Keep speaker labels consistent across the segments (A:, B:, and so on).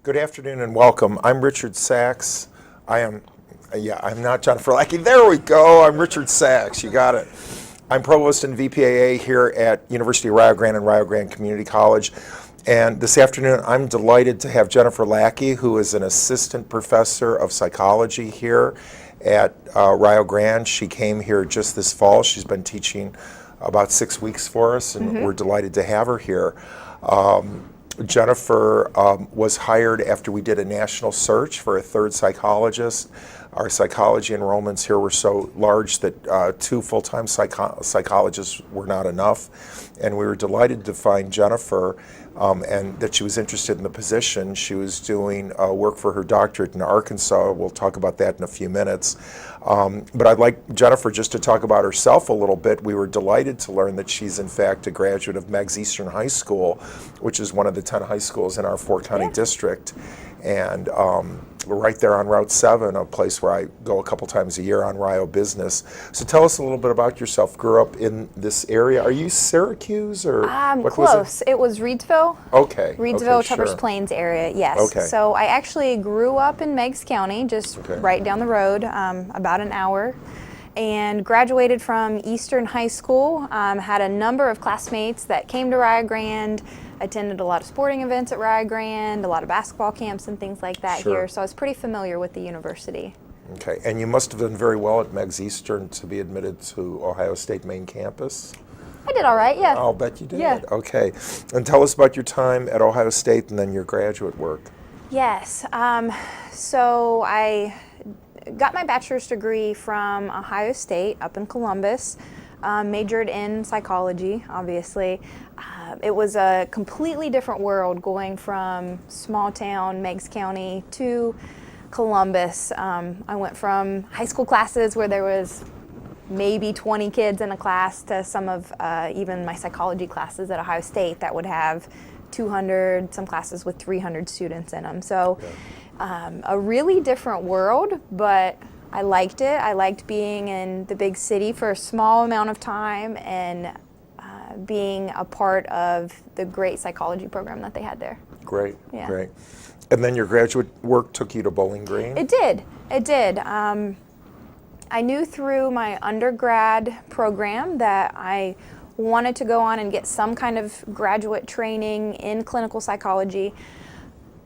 A: Good afternoon and welcome. I'm Richard Sachs. I'm not Jennifer Lackey. There we go. I'm Richard Sachs. You got it. I'm Provost and VPAA here at University of Rio Grande and Rio Grande Community College. And this afternoon, I'm delighted to have Jennifer Lackey, who is an assistant professor of psychology here at Rio Grande. She came here just this fall. She's been teaching about 6 weeks for us, and we're delighted to have her here. Jennifer was hired after we did a national search for a third psychologist. Our psychology enrollments here were so large that 2 full-time psychologists were not enough. And we were delighted to find Jennifer and that she was interested in the position. She was doing work for her doctorate in Arkansas. We'll talk about that in a few minutes. But I'd like Jennifer just to talk about herself a little bit. We were delighted to learn that she's in fact a graduate of Meigs Eastern High School, which is one of the 10 high schools in our 4-county district. And we're right there on Route 7, a place where I go a couple times a year on Rio business. So tell us a little bit about yourself. Grew up in this area. Are you Syracuse or what
B: close?
A: Was it?
B: It was Reedsville.
A: Okay.
B: Reedsville,
A: Okay,
B: Tubbers
A: sure.
B: Plains area, yes.
A: Okay.
B: So I actually grew up in Meigs County, just right down the road, about an hour, and graduated from Eastern High School. Had a number of classmates that came to Rio Grande, attended a lot of sporting events at Rio Grande, a lot of basketball camps and things like that here, so I was pretty familiar with the university.
A: Okay, and you must have done very well at Meigs Eastern to be admitted to Ohio State main campus.
B: I did all right, yeah.
A: I'll bet you did.
B: Yeah.
A: Okay, and tell us about your time at Ohio State and then your graduate work.
B: Yes, so I got my bachelor's degree from Ohio State up in Columbus, majored in psychology, obviously. It was a completely different world going from small town Meigs County to Columbus. I went from high school classes where there was maybe 20 kids in a class to some of even my psychology classes at Ohio State that would have 200, some classes with 300 students in them. So a really different world, but I liked it. I liked being in the big city for a small amount of time and being a part of the great psychology program that they had there.
A: Great,
B: Yeah.
A: great. And then your graduate work took you to Bowling Green?
B: It did. I knew through my undergrad program that I wanted to go on and get some kind of graduate training in clinical psychology.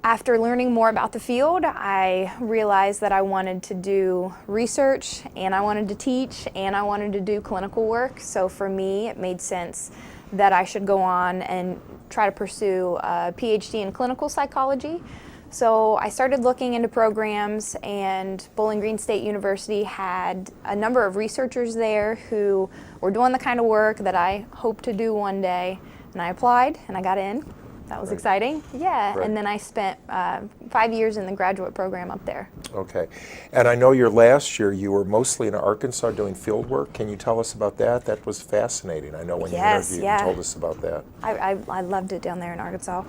B: After learning more about the field, I realized that I wanted to do research, and I wanted to teach, and I wanted to do clinical work. So for me, it made sense that I should go on and try to pursue a PhD in clinical psychology. So I started looking into programs, and Bowling Green State University had a number of researchers there who were doing the kind of work that I hope to do one day. And I applied, and I got in. That was exciting. Yeah, and then I spent 5 years in the graduate program up there.
A: Okay. And I know your last year you were mostly in Arkansas doing field work. Can you tell us about that? That was fascinating. I know when you interviewed, you told us about that.
B: I loved it down there in Arkansas.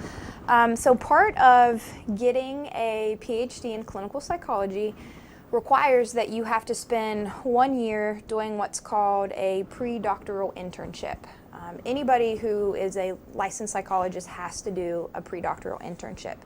B: So part of getting a PhD in clinical psychology requires that you have to spend 1 year doing what's called a predoctoral internship. Anybody who is a licensed psychologist has to do a predoctoral internship.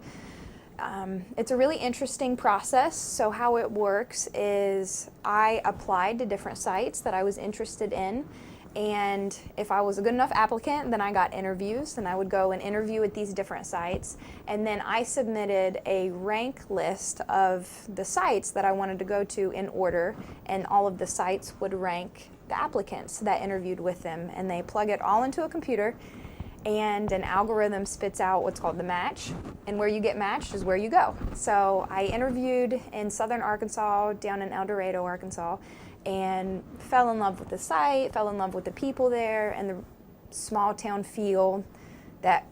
B: It's a really interesting process. So how it works is I applied to different sites that I was interested in, and if I was a good enough applicant, then I got interviews, and I would go and interview at these different sites, and then I submitted a rank list of the sites that I wanted to go to in order, and all of the sites would rank the applicants that interviewed with them, and they plug it all into a computer, and an algorithm spits out what's called the match, and where you get matched is where you go. So I interviewed in southern Arkansas, down in El Dorado, Arkansas, and fell in love with the site, fell in love with the people there, and the small town feel that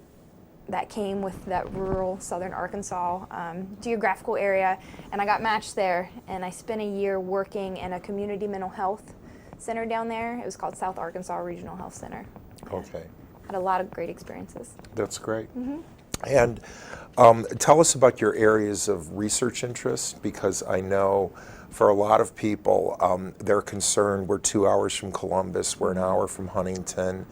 B: came with that rural southern Arkansas geographical area, and I got matched there, and I spent a year working in a community mental health center down there. It was called South Arkansas Regional Health Center.
A: Okay.
B: Had a lot of great experiences.
A: That's great. And tell us about your areas of research interest, because I know for a lot of people, they're concerned we're 2 hours from Columbus, we're an hour from Huntington.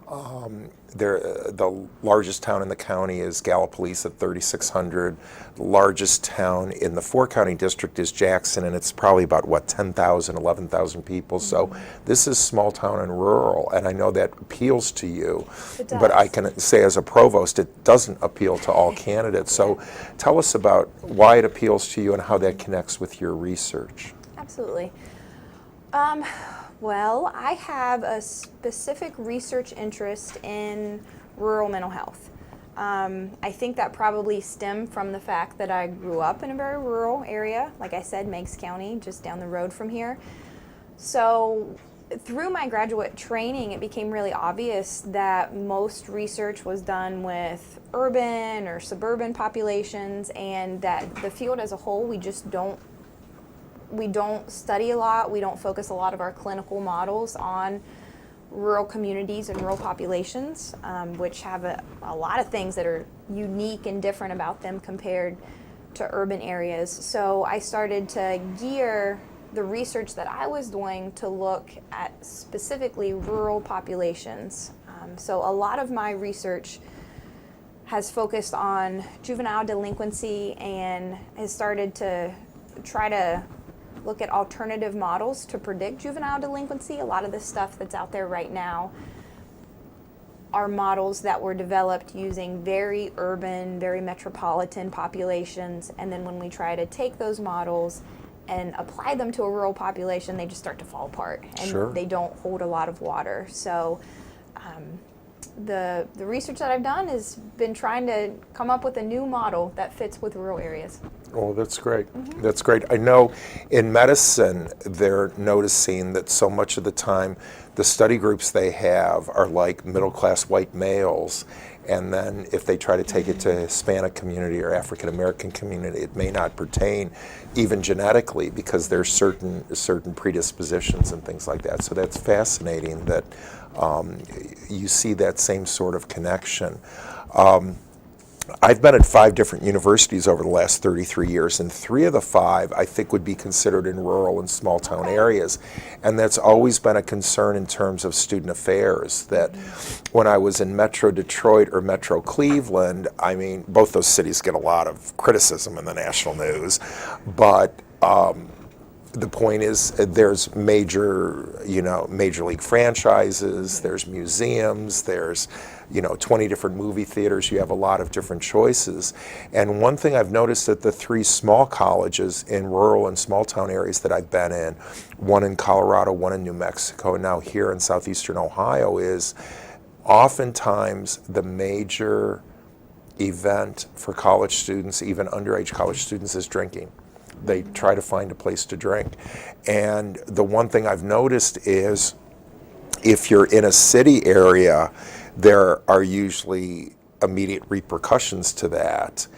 A: The largest town in the county is Gallipolis at 3,600. The largest town in the four-county district is Jackson, and it's probably about, what, 10,000, 11,000 people. So this is small town and rural, and I know that appeals to you.
B: It does.
A: But I can say as a provost, it doesn't appeal to all candidates. So tell us about why it appeals to you and how that connects with your research.
B: Absolutely. Well, I have a specific research interest in rural mental health. I think that probably stemmed from the fact that I grew up in a very rural area, like I said, Meigs County, just down the road from here. So through my graduate training, it became really obvious that most research was done with urban or suburban populations, and that the field as a whole, we don't study a lot. We don't focus a lot of our clinical models on rural communities and rural populations, which have a lot of things that are unique and different about them compared to urban areas. So I started to gear the research that I was doing to look at specifically rural populations. So a lot of my research has focused on juvenile delinquency and has started to try to look at alternative models to predict juvenile delinquency. A lot of the stuff that's out there right now are models that were developed using very urban, very metropolitan populations, and then when we try to take those models and apply them to a rural population, they just start to fall apart, and they don't hold a lot of water. So the research that I've done has been trying to come up with a new model that fits with rural areas.
A: Oh, that's great. That's great. I know in medicine, they're noticing that so much of the time, the study groups they have are like middle-class white males, and then if they try to take it to Hispanic community or African American community, it may not pertain even genetically because there's certain predispositions and things like that. So that's fascinating that you see that same sort of connection. I've been at 5 different universities over the last 33 years, and 3 of the 5 I think would be considered in rural and small town areas. And that's always been a concern in terms of student affairs, that when I was in Metro Detroit or Metro Cleveland, I mean, both those cities get a lot of criticism in the national news, but the point is there's major league franchises, there's museums, there's 20 different movie theaters. You have a lot of different choices. And one thing I've noticed at the 3 small colleges in rural and small town areas that I've been in, one in Colorado, one in New Mexico, and now here in southeastern Ohio, is oftentimes the major event for college students, even underage college students, is drinking. They try to find a place to drink. And the one thing I've noticed is if you're in a city area, there are usually immediate repercussions to that.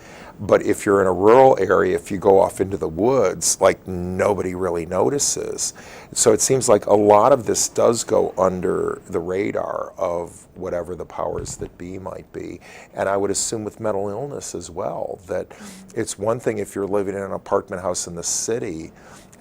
A: But if you're in a rural area, if you go off into the woods, like, nobody really notices. So it seems like a lot of this does go under the radar of whatever the powers that be might be. And I would assume with mental illness as well, that it's one thing if you're living in an apartment house in the city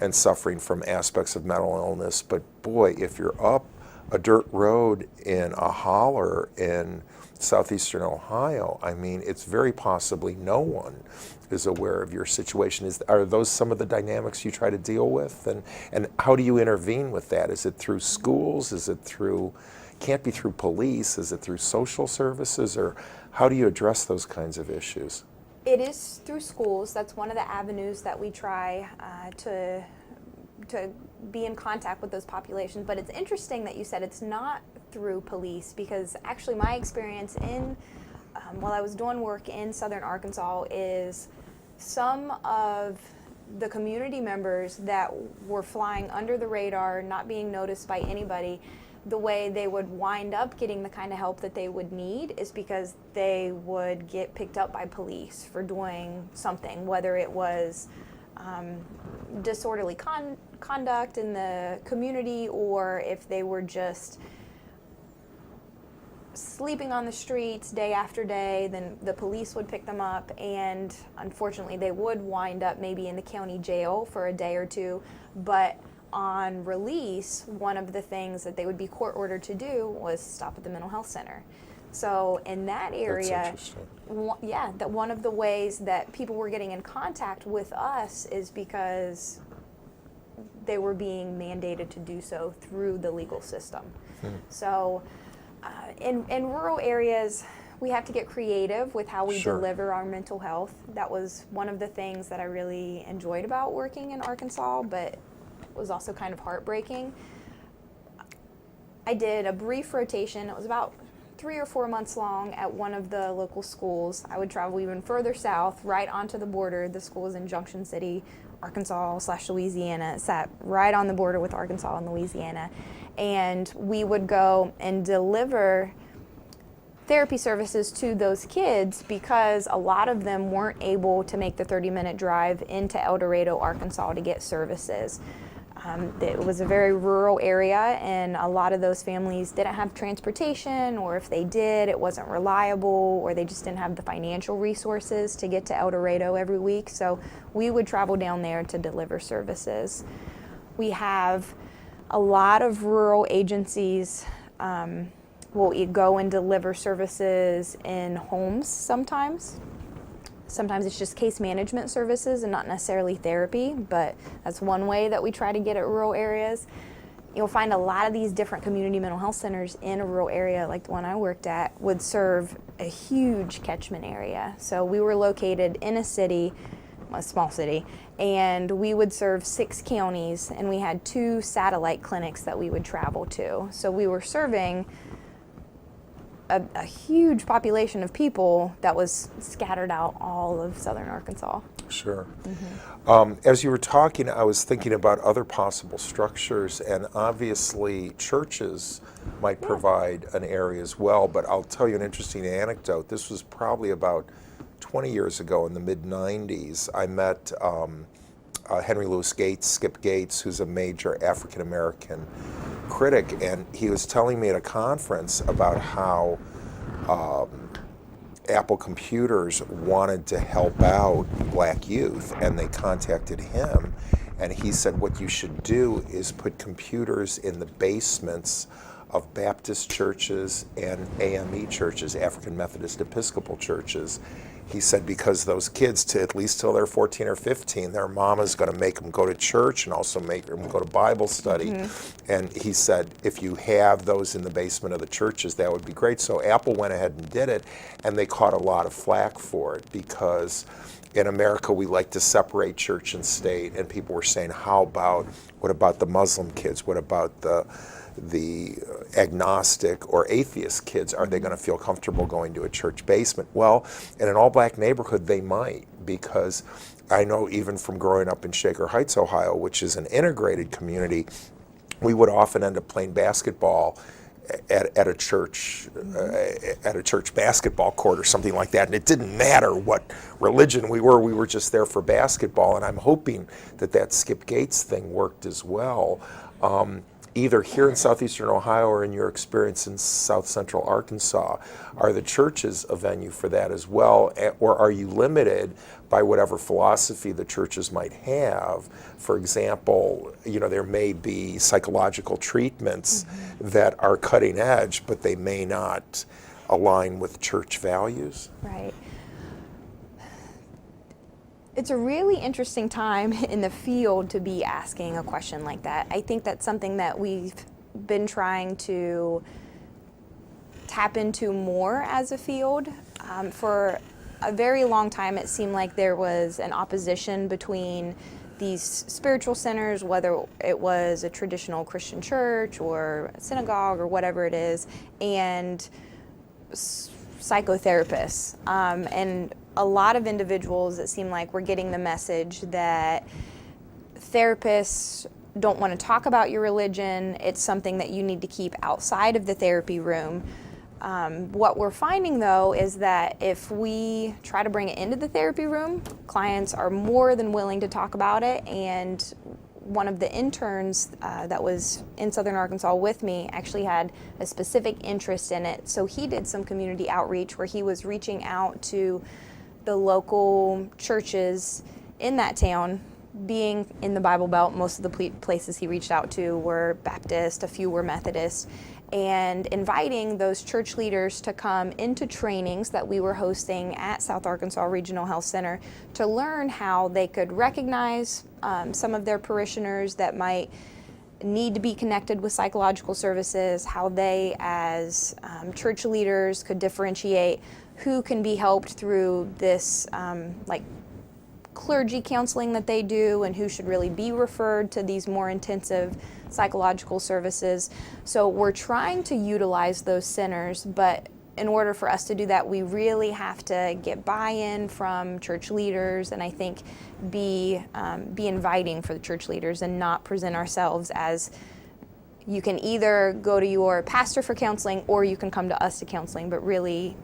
A: and suffering from aspects of mental illness, but boy, if you're up a dirt road in a holler in southeastern Ohio, I mean, it's very possibly no one is aware of your situation. Are those some of the dynamics you try to deal with? And how do you intervene with that? Is it through schools? Is it through, can't be through police? Is it through social services? Or how do you address those kinds of issues?
B: It is through schools. That's one of the avenues that we try to be in contact with those populations. But it's interesting that you said it's not through police, because actually my experience while I was doing work in southern Arkansas is some of the community members that were flying under the radar, not being noticed by anybody, the way they would wind up getting the kind of help that they would need is because they would get picked up by police for doing something, whether it was disorderly conduct in the community, or if they were just sleeping on the streets day after day, then the police would pick them up, and unfortunately they would wind up maybe in the county jail for a day or two. But on release, one of the things that they would be court ordered to do was stop at the mental health center. So in that area,
A: That's interesting.
B: that one of the ways that people were getting in contact with us is because they were being mandated to do so through the legal system. So in rural areas, we have to get creative with how we
A: Sure.
B: deliver our mental health. That was one of the things that I really enjoyed about working in Arkansas, but was also kind of heartbreaking. I did a brief rotation. It was about 3 or 4 months long at one of the local schools. I would travel even further south, right onto the border. The school was in Junction City, Arkansas/Louisiana. It sat right on the border with Arkansas and Louisiana. And we would go and deliver therapy services to those kids because a lot of them weren't able to make the 30-minute drive into El Dorado, Arkansas to get services. It was a very rural area, and a lot of those families didn't have transportation, or if they did, it wasn't reliable, or they just didn't have the financial resources to get to El Dorado every week. So we would travel down there to deliver services. We have a lot of rural agencies will go and deliver services in homes sometimes. Sometimes it's just case management services and not necessarily therapy, but that's one way that we try to get at rural areas. You'll find a lot of these different community mental health centers in a rural area, like the one I worked at, would serve a huge catchment area. So we were located in a city, a small city, and we would serve 6 counties, and we had 2 satellite clinics that we would travel to. So we were serving a huge population of people that was scattered out all of southern Arkansas.
A: Sure. As you were talking, I was thinking about other possible structures, and obviously churches might provide an area as well, but I'll tell you an interesting anecdote. This was probably about 20 years ago in the mid-90s. I met Henry Louis Gates, Skip Gates, who's a major African-American critic, and he was telling me at a conference about how Apple Computers wanted to help out black youth, and they contacted him, and he said, what you should do is put computers in the basements of Baptist churches and AME churches, African Methodist Episcopal churches. He said because those kids, to at least till they're 14 or 15, their mama's going to make them go to church and also make them go to Bible study. And he said if you have those in the basement of the churches, that would be great. So Apple went ahead and did it, and they caught a lot of flack for it because in America we like to separate church and state, and people were saying, what about the Muslim kids? What about the agnostic or atheist kids? Are they going to feel comfortable going to a church basement? Well, in an all-black neighborhood, they might, because I know even from growing up in Shaker Heights, Ohio, which is an integrated community, we would often end up playing basketball at a church basketball court or something like that, and it didn't matter what religion we were just there for basketball. And I'm hoping that Skip Gates thing worked as well. Either here in southeastern Ohio or in your experience in south central Arkansas, are the churches a venue for that as well, or are you limited by whatever philosophy the churches might have? For example, there may be psychological treatments that are cutting edge, but they may not align with church values.
B: Right. It's a really interesting time in the field to be asking a question like that. I think that's something that we've been trying to tap into more as a field. For a very long time, it seemed like there was an opposition between these spiritual centers, whether it was a traditional Christian church or a synagogue or whatever it is, and psychotherapists. And a lot of individuals, it seemed like, were getting the message that therapists don't want to talk about your religion. It's something that you need to keep outside of the therapy room. What we're finding, though, is that if we try to bring it into the therapy room, clients are more than willing to talk about it. And one of the interns that was in Southern Arkansas with me actually had a specific interest in it. So he did some community outreach where he was reaching out to the local churches in that town, being in the Bible Belt, most of the places he reached out to were Baptist, a few were Methodist, and inviting those church leaders to come into trainings that we were hosting at South Arkansas Regional Health Center to learn how they could recognize some of their parishioners that might need to be connected with psychological services, how they as church leaders could differentiate who can be helped through this like clergy counseling that they do and who should really be referred to these more intensive psychological services. So we're trying to utilize those centers, but in order for us to do that, we really have to get buy-in from church leaders, and I think be inviting for the church leaders and not present ourselves as you can either go to your pastor for counseling or you can come to us to counseling, but really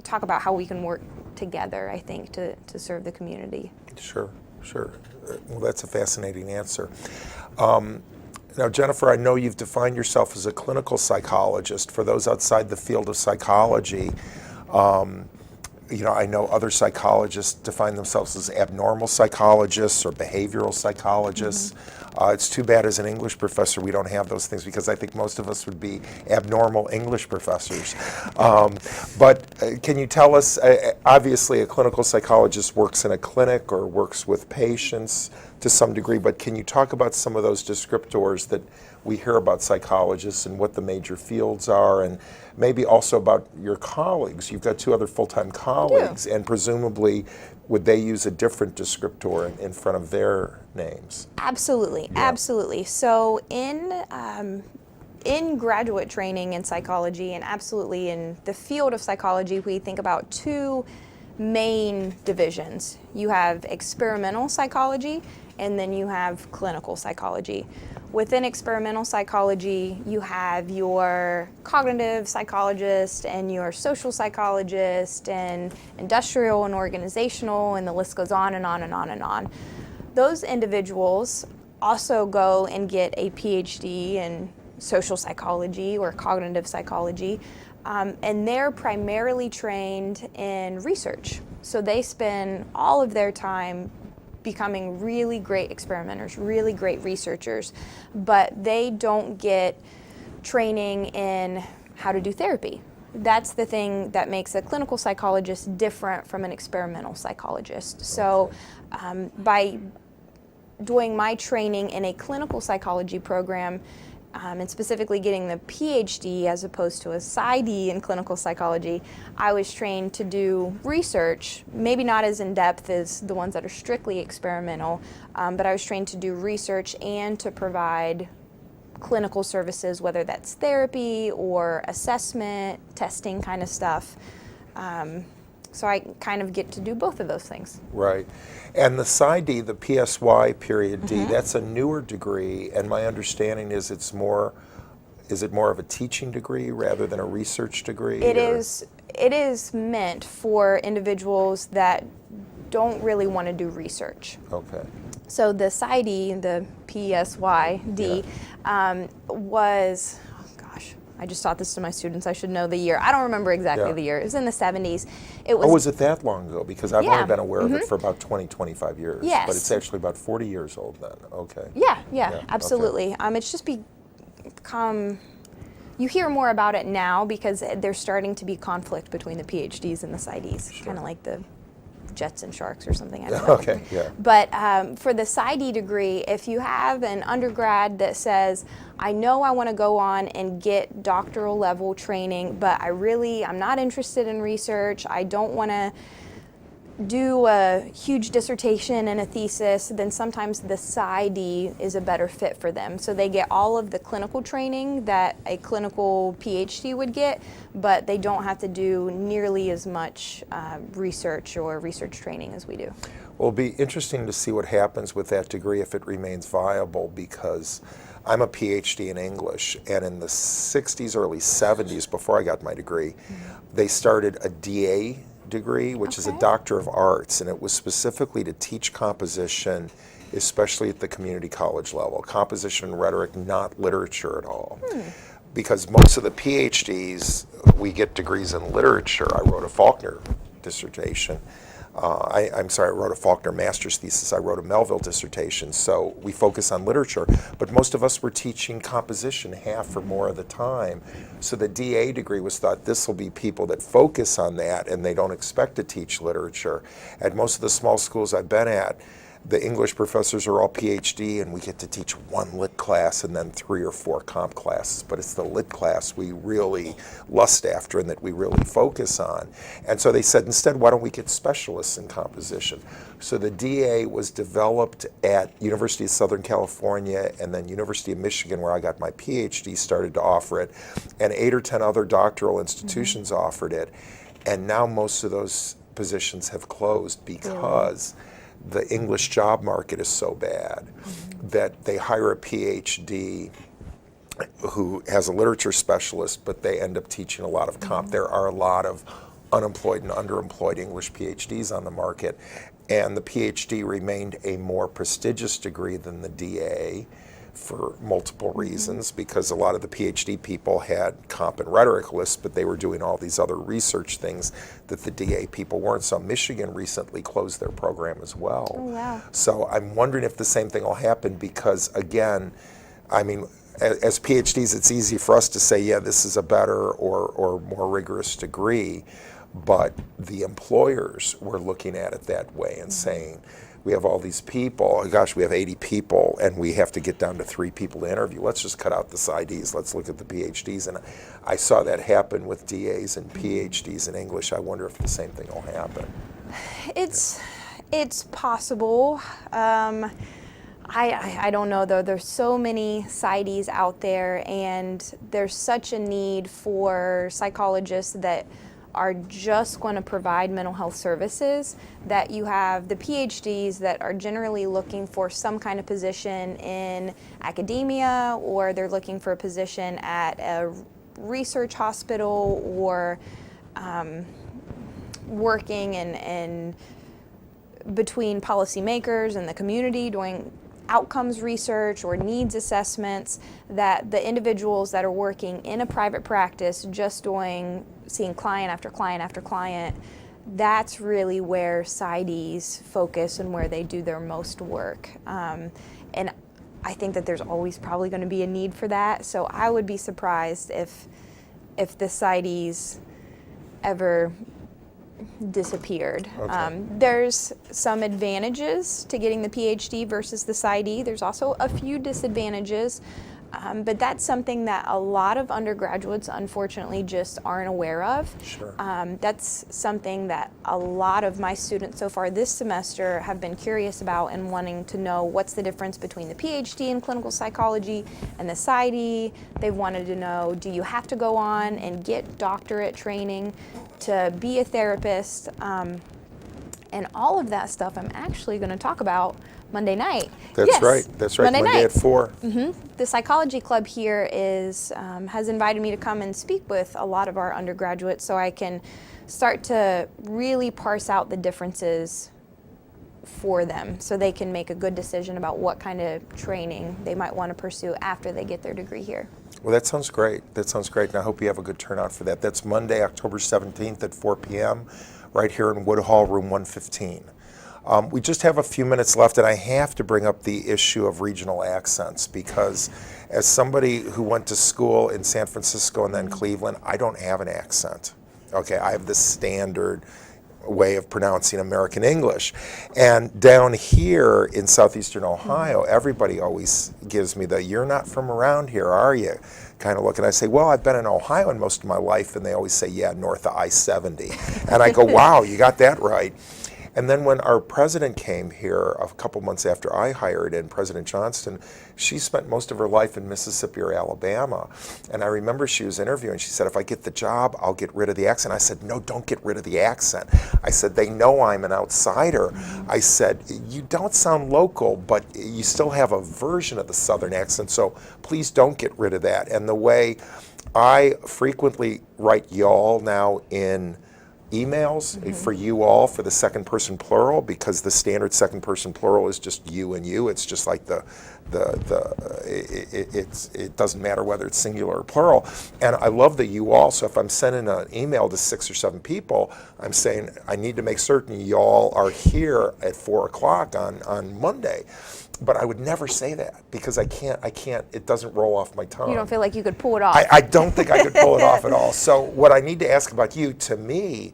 B: talk about how we can work together, I think, to serve the community.
A: Sure. Well, that's a fascinating answer. Now, Jennifer, I know you've defined yourself as a clinical psychologist. For those outside the field of psychology, I know other psychologists define themselves as abnormal psychologists or behavioral psychologists. It's too bad as an English professor we don't have those things, because I think most of us would be abnormal English professors. But can you tell us, obviously a clinical psychologist works in a clinic or works with patients to some degree, but can you talk about some of those descriptors that we hear about psychologists and what the major fields are, and maybe also about your colleagues? You've got 2 other full-time colleagues, and presumably would they use a different descriptor in front of their names?
B: Absolutely, absolutely. So in graduate training in psychology, and absolutely in the field of psychology, we think about 2 main divisions. You have experimental psychology, and then you have clinical psychology. Within experimental psychology, you have your cognitive psychologist and your social psychologist and industrial and organizational, and the list goes on and on and on and on. Those individuals also go and get a PhD in social psychology or cognitive psychology, and they're primarily trained in research. So they spend all of their time becoming really great experimenters, really great researchers, but they don't get training in how to do therapy. That's the thing that makes a clinical psychologist different from an experimental psychologist. So by doing my training in a clinical psychology program, and specifically getting the PhD as opposed to a PsyD in clinical psychology, I was trained to do research, maybe not as in-depth as the ones that are strictly experimental, but I was trained to do research and to provide clinical services, whether that's therapy or assessment, testing kind of stuff. So I kind of get to do both of those things.
A: Right. And the PsyD, the PSY period D, that's a newer degree, and my understanding is is it more of a teaching degree rather than a research degree?
B: It is meant for individuals that don't really want to do research.
A: Okay.
B: So the PsyD, the PSYD, was, I just taught this to my students. I should know the year. I don't remember exactly the year. It was in the 70s.
A: Was it that long ago? Because I've only been aware of it for about 20, 25 years.
B: Yes.
A: But it's actually about 40 years old then. Okay.
B: Yeah, absolutely. Okay. It's just become, you hear more about it now because there's starting to be conflict between the PhDs and the PsyDs, kind of like the Jets and Sharks or something. I don't know.
A: Okay, yeah.
B: But for the PsyD degree, if you have an undergrad that says, I know I want to go on and get doctoral level training, but I'm not interested in research, I don't want to do a huge dissertation and a thesis, then sometimes the PsyD is a better fit for them. So they get all of the clinical training that a clinical PhD would get, but they don't have to do nearly as much research or research training as we do.
A: Well, it'll be interesting to see what happens with that degree if it remains viable, because I'm a PhD in English, and in the 60s, early 70s, before I got my degree, they started a DA degree, which is a Doctor of Arts, and it was specifically to teach composition, especially at the community college level. Composition and rhetoric, not literature at all. Because most of the PhDs, we get degrees in literature. I wrote a Faulkner dissertation. I'm sorry, I wrote a Faulkner master's thesis. I wrote a Melville dissertation. So we focus on literature. But most of us were teaching composition half or more of the time. So the DA degree was thought this will be people that focus on that and they don't expect to teach literature. At most of the small schools I've been at, the English professors are all PhD, and we get to teach one lit class and then 3 or 4 comp classes. But it's the lit class we really lust after and that we really focus on. And so they said, instead, why don't we get specialists in composition? So the DA was developed at University of Southern California, and then University of Michigan, where I got my PhD, started to offer it, and 8 or 10 other doctoral institutions offered it. And now most of those positions have closed because the English job market is so bad that they hire a PhD who has a literature specialist, but they end up teaching a lot of comp. There are a lot of unemployed and underemployed English PhDs on the market, and the PhD remained a more prestigious degree than the DA for multiple reasons, because a lot of the PhD people had comp and rhetoric lists, but they were doing all these other research things that the DA people weren't. So Michigan recently closed their program as well.
B: Oh, wow.
A: So I'm wondering if the same thing will happen, because again, I mean, as PhDs, it's easy for us to say, yeah, this is a better or more rigorous degree, but the employers were looking at it that way and saying, we have all these people, oh gosh, we have 80 people, and we have to get down to 3 people to interview. Let's just cut out the PsyDs, let's look at the PhDs. And I saw that happen with DAs and PhDs in English. I wonder if the same thing will happen.
B: It's possible. I don't know, though. There's so many PsyDs out there, and there's such a need for psychologists that are just going to provide mental health services, that you have the PhDs that are generally looking for some kind of position in academia, or they're looking for a position at a research hospital, or working in between policymakers and the community doing outcomes research or needs assessments, that the individuals that are working in a private practice just seeing client after client after client, that's really where PsyDs focus and where they do their most work. And I think that there's always probably going to be a need for that. So I would be surprised if the PsyDs ever disappeared.
A: Okay.
B: There's some advantages to getting the PhD versus the PsyD. There's also a few disadvantages, but that's something that a lot of undergraduates unfortunately just aren't aware of.
A: Sure.
B: That's something that a lot of my students so far this semester have been curious about and wanting to know what's the difference between the PhD in clinical psychology and the PsyD. They've wanted to know, do you have to go on and get doctorate training to be a therapist? And all of that stuff I'm actually going to talk about Monday night.
A: That's
B: yes,
A: right. That's right. Monday
B: night
A: at 4.
B: The psychology club here has invited me to come and speak with a lot of our undergraduates, so I can start to really parse out the differences for them, so they can make a good decision about what kind of training they might want to pursue after they get their degree here.
A: Well, that sounds great. That sounds great, and I hope you have a good turnout for that. That's Monday, October 17th at 4 p.m. right here in Woodhall, room 115. We just have a few minutes left, and I have to bring up the issue of regional accents, because as somebody who went to school in San Francisco and then Cleveland, I don't have an accent. Okay, I have the standard way of pronouncing American English. And down here in southeastern Ohio, everybody always gives me the, you're not from around here, are you? Kind of look. And I say, well, I've been in Ohio in most of my life. And they always say, yeah, north of I-70. And I go, wow, you got that right. And then when our president came here a couple months after I hired in, President Johnston, she spent most of her life in Mississippi or Alabama. And I remember she was interviewing, she said, if I get the job, I'll get rid of the accent. I said, no, don't get rid of the accent. I said, they know I'm an outsider. I said, you don't sound local, but you still have a version of the Southern accent, so please don't get rid of that. And the way I frequently write y'all now in emails for you all for the second person plural, because the standard second person plural is just you and you. It's just like it doesn't matter whether it's singular or plural. And I love the you all. So if I'm sending an email to 6 or 7 people, I'm saying I need to make certain y'all are here at 4 o'clock on Monday. But I would never say that because I can't, it doesn't roll off my tongue.
B: You don't feel like you could pull it off.
A: I don't think I could pull it off at all. So what I need to ask about you, to me,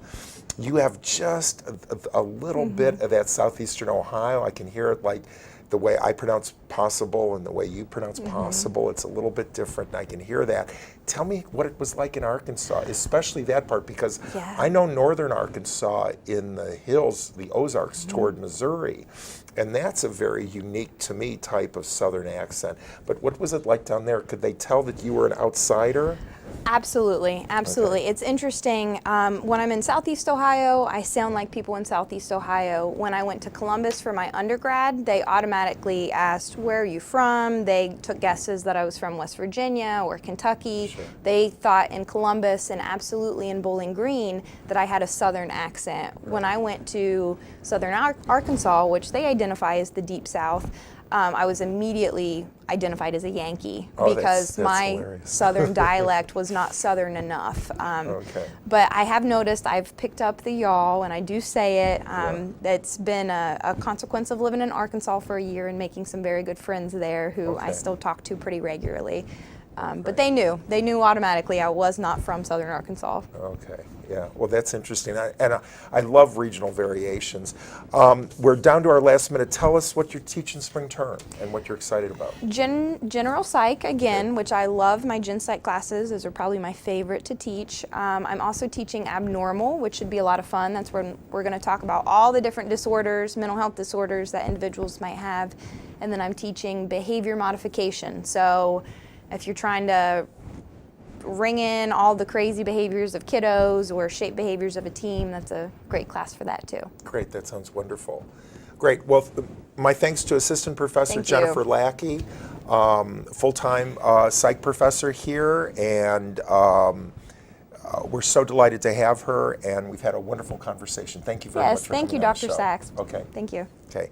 A: you have just a little bit of that Southeastern Ohio. I can hear it like the way I pronounce possible and the way you pronounce possible. It's a little bit different, and I can hear that. Tell me what it was like in Arkansas, especially that part, because I know northern Arkansas in the hills, the Ozarks toward Missouri, and that's a very unique, to me, type of Southern accent. But what was it like down there? Could they tell that you were an outsider?
B: Absolutely, absolutely.
A: Okay.
B: It's interesting. When I'm in Southeast Ohio, I sound like people in Southeast Ohio. When I went to Columbus for my undergrad, they automatically asked, where are you from? They took guesses that I was from West Virginia or Kentucky.
A: Sure.
B: They thought in Columbus and absolutely in Bowling Green that I had a Southern accent. Right. When I went to Southern Arkansas, which they identify as the Deep South, I was immediately identified as a Yankee because
A: that's
B: my
A: hilarious.
B: Southern dialect was not Southern enough.
A: Okay.
B: But I have noticed I've picked up the y'all, and I do say it. That's been a consequence of living in Arkansas for a year and making some very good friends there who I still talk to pretty regularly. But they knew automatically I was not from Southern Arkansas.
A: Okay, yeah, well, that's interesting. I love regional variations. We're down to our last minute. Tell us what you're teaching spring term and what you're excited about.
B: General Psych, again, which I love my Gen Psych classes. Those are probably my favorite to teach. I'm also teaching Abnormal, which should be a lot of fun. That's when we're going to talk about all the different disorders, mental health disorders that individuals might have. And then I'm teaching Behavior Modification. So if you're trying to ring in all the crazy behaviors of kiddos or shape behaviors of a team, that's a great class for that too.
A: Great, that sounds wonderful. Great, well, my thanks to Assistant Professor Jennifer Lackey, full-time psych professor here, and we're so delighted to have her, and we've had a wonderful conversation. Thank you very much for coming on the show.
B: Yes, thank you, Dr. Sachs.
A: Okay.
B: Thank you.
A: Okay.